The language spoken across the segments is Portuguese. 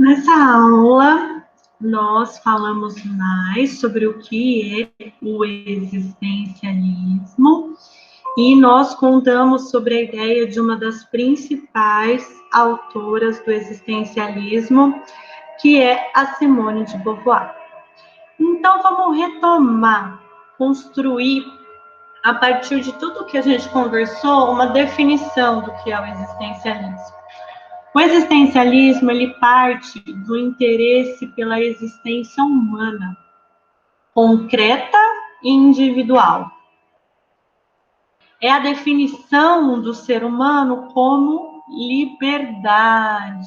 Nessa aula, nós falamos mais sobre o que é o existencialismo e nós contamos sobre a ideia de uma das principais autoras do existencialismo, que é a Simone de Beauvoir. Então, vamos retomar, construir, a partir de tudo que a gente conversou, uma definição do que é o existencialismo. O existencialismo, ele parte do interesse pela existência humana, concreta e individual. É a definição do ser humano como liberdade.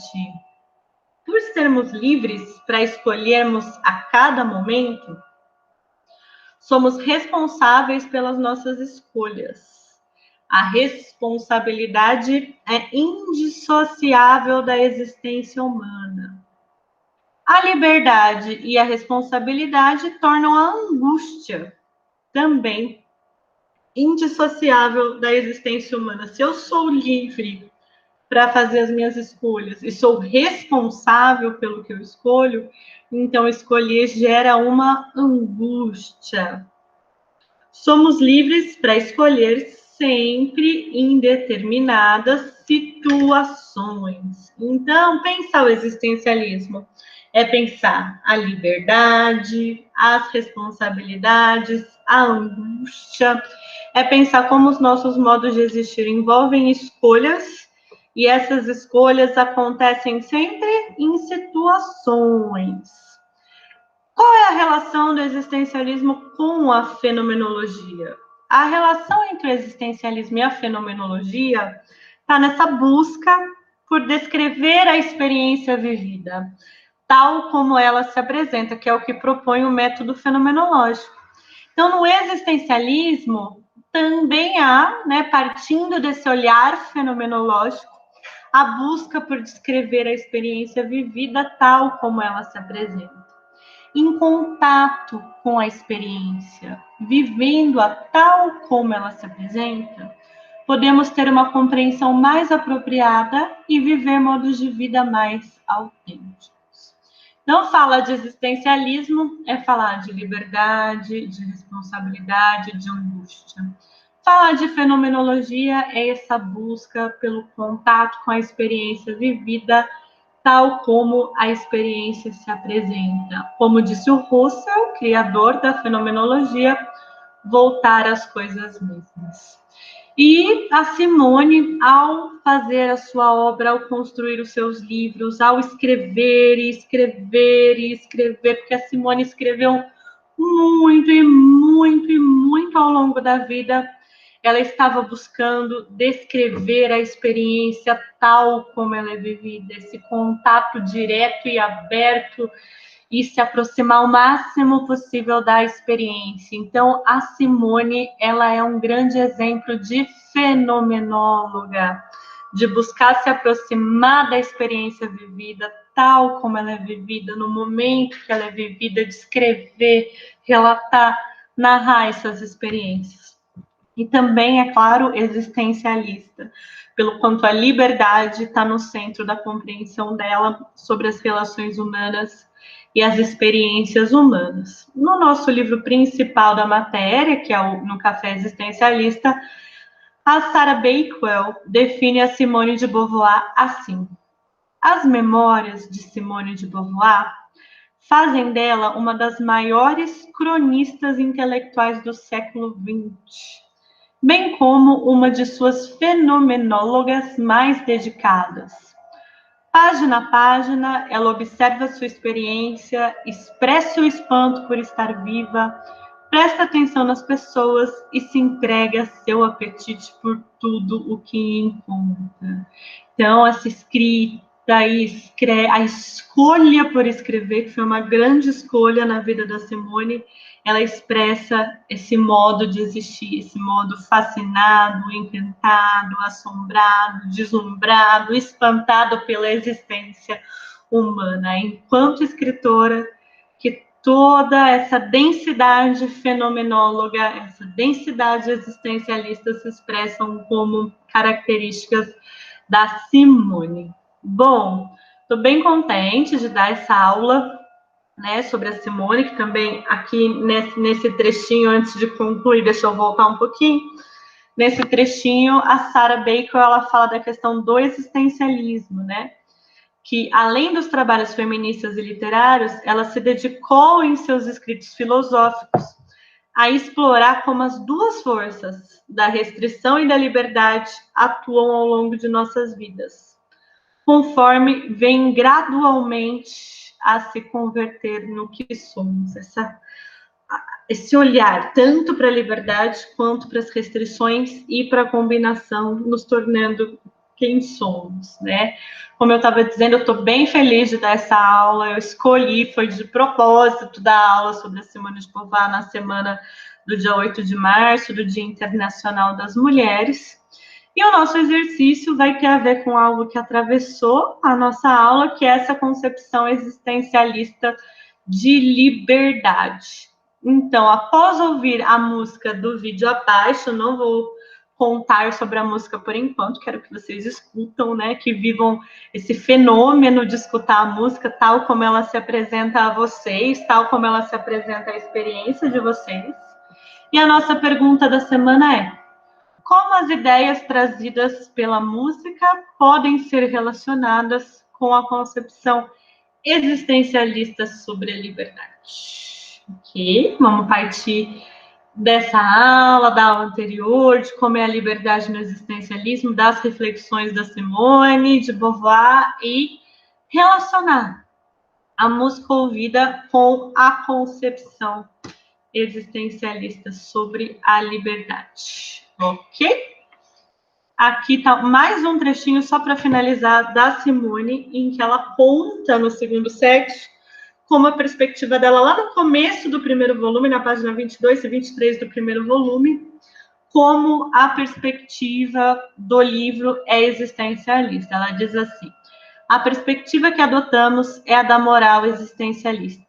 Por sermos livres para escolhermos a cada momento, somos responsáveis pelas nossas escolhas. A responsabilidade é indissociável da existência humana. A liberdade e a responsabilidade tornam a angústia também indissociável da existência humana. Se eu sou livre para fazer as minhas escolhas e sou responsável pelo que eu escolho, então escolher gera uma angústia. Somos livres para escolher sempre em determinadas situações. Então, pensar o existencialismo é pensar a liberdade, as responsabilidades, a angústia, é pensar como os nossos modos de existir envolvem escolhas, e essas escolhas acontecem sempre em situações. Qual é a relação do existencialismo com a fenomenologia? A relação entre o existencialismo e a fenomenologia está nessa busca por descrever a experiência vivida, tal como ela se apresenta, que é o que propõe o método fenomenológico. Então, no existencialismo, também há, partindo desse olhar fenomenológico, a busca por descrever a experiência vivida tal como ela se apresenta. Em contato com a experiência, vivendo-a tal como ela se apresenta, podemos ter uma compreensão mais apropriada e viver modos de vida mais autênticos. Não fala de existencialismo, é falar de liberdade, de responsabilidade, de angústia. Falar de fenomenologia é essa busca pelo contato com a experiência vivida, tal como a experiência se apresenta. Como disse o Russell, criador da fenomenologia, voltar às coisas mesmas. E a Simone, ao fazer a sua obra, ao construir os seus livros, ao escrever e escrever e escrever, porque a Simone escreveu muito e muito e muito ao longo da vida, ela estava buscando descrever a experiência tal como ela é vivida, esse contato direto e aberto e se aproximar o máximo possível da experiência. Então, a Simone, ela é um grande exemplo de fenomenóloga, de buscar se aproximar da experiência vivida tal como ela é vivida, no momento que ela é vivida, descrever, relatar, narrar essas experiências. E também, é claro, existencialista, pelo quanto a liberdade está no centro da compreensão dela sobre as relações humanas e as experiências humanas. No nosso livro principal da matéria, que é No Café Existencialista, a Sarah Bakewell define a Simone de Beauvoir assim: as memórias de Simone de Beauvoir fazem dela uma das maiores cronistas intelectuais do século XX, bem como uma de suas fenomenólogas mais dedicadas. Página a página, ela observa sua experiência, expressa o espanto por estar viva, presta atenção nas pessoas e se entrega a seu apetite por tudo o que encontra. Então, essa escrita e a escolha por escrever, que foi uma grande escolha na vida da Simone, ela expressa esse modo de existir, esse modo fascinado, encantado, assombrado, deslumbrado, espantado pela existência humana. Enquanto escritora, que toda essa densidade fenomenóloga, essa densidade existencialista se expressam como características da Simone. Bom, Estou bem contente de dar essa aula, né, sobre a Simone, que também aqui nesse trechinho, antes de concluir, deixa eu voltar um pouquinho. Nesse trechinho, a Sarah Bacon, ela fala da questão do existencialismo, né? Que, além dos trabalhos feministas e literários, ela se dedicou em seus escritos filosóficos a explorar como as duas forças, da restrição e da liberdade, atuam ao longo de nossas vidas, conforme vem gradualmente a se converter no que somos. Esse olhar tanto para a liberdade quanto para as restrições e para a combinação, nos tornando quem somos, né? Como eu estava dizendo, eu estou bem feliz de dar essa aula. Eu escolhi, foi de propósito, dar aula sobre a Simone de Beauvoir na semana do dia 8 de março, do Dia Internacional das Mulheres. E o nosso exercício vai ter a ver com algo que atravessou a nossa aula, que é essa concepção existencialista de liberdade. Então, após ouvir a música do vídeo abaixo, não vou contar sobre a música por enquanto, quero que vocês escutam, né, que vivam esse fenômeno de escutar a música tal como ela se apresenta a vocês, tal como ela se apresenta à experiência de vocês. E a nossa pergunta da semana é: como as ideias trazidas pela música podem ser relacionadas com a concepção existencialista sobre a liberdade? Ok, vamos partir dessa aula, da aula anterior, de como é a liberdade no existencialismo, das reflexões da Simone de Beauvoir e relacionar a música ouvida com a concepção existencialista sobre a liberdade. Ok? Aqui está mais um trechinho só para finalizar da Simone, em que ela conta no segundo sexo como a perspectiva dela lá no começo do primeiro volume, na página 22 e 23 do primeiro volume, como a perspectiva do livro é existencialista. Ela diz assim: a perspectiva que adotamos é a da moral existencialista.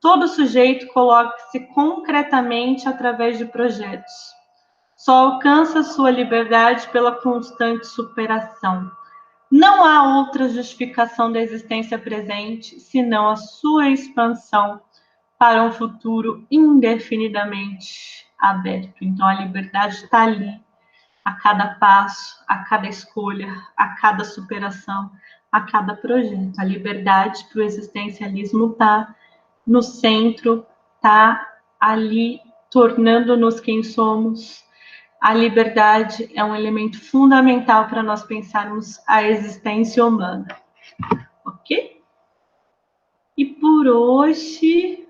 Todo sujeito coloca-se concretamente através de projetos. Só alcança sua liberdade pela constante superação. Não há outra justificação da existência presente senão a sua expansão para um futuro indefinidamente aberto. Então, a liberdade está ali, a cada passo, a cada escolha, a cada superação, a cada projeto. A liberdade para o existencialismo está no centro, está ali, tornando-nos quem somos. A liberdade é um elemento fundamental para nós pensarmos a existência humana. Ok? E por hoje